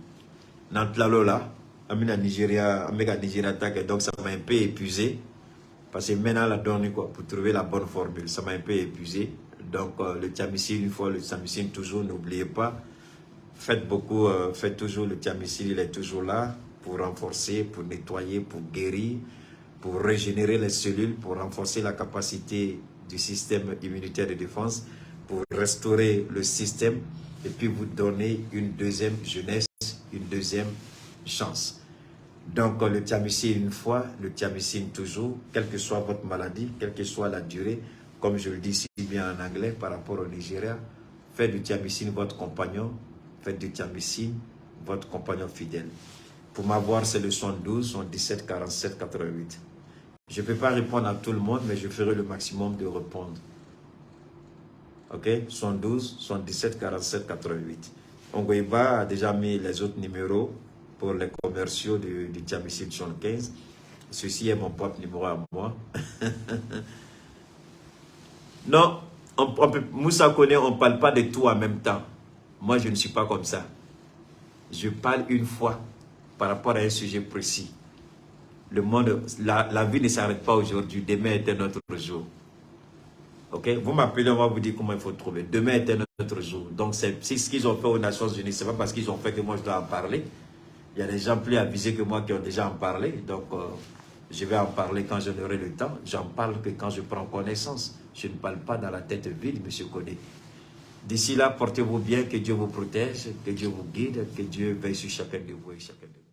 Dans là, on a Nigeria, attaque. Donc, ça m'a un peu épuisé. Parce que maintenant, la donne quoi, pour trouver la bonne formule. Ça m'a un peu épuisé. Donc, le Chamisin, une fois, le Chamisin, toujours, n'oubliez pas. Faites beaucoup, faites toujours le Chamisin, il est toujours là pour renforcer, pour nettoyer, pour guérir, pour régénérer les cellules, pour renforcer la capacité du système immunitaire de défense, pour restaurer le système et puis vous donner une deuxième jeunesse, une deuxième chance. Donc le thiamicine une fois, le thiamicine toujours, quelle que soit votre maladie, quelle que soit la durée, comme je le dis si bien en anglais par rapport au Nigeria, faites du thiamicine votre compagnon, faites du thiamicine votre compagnon fidèle. Pour m'avoir, c'est le 72, 77, 47, 88. Je ne peux pas répondre à tout le monde, mais je ferai le maximum de répondre. Ok? 72, 77, 47, 88. Ongoiba a déjà mis les autres numéros pour les commerciaux du thiamicine 75. Ceci est mon propre numéro à moi. Non, Moussa connaît, on ne parle pas de tout en même temps. Moi, je ne suis pas comme ça. Je parle une fois par rapport à un sujet précis. Le monde, la vie ne s'arrête pas aujourd'hui. Demain est un autre jour. Ok? Vous m'appelez, on va vous dire comment il faut trouver. Demain est un autre jour. Donc, c'est ce qu'ils ont fait aux Nations Unies. Ce n'est pas parce qu'ils ont fait que moi je dois en parler. Il y a des gens plus avisés que moi qui ont déjà en parlé. Donc, je vais en parler quand j'en aurai le temps. J'en parle que quand je prends connaissance. Je ne parle pas dans la tête vide, monsieur Koné. D'ici là, portez-vous bien, que Dieu vous protège, que Dieu vous guide, que Dieu veille sur chacun de vous et chacun de vous.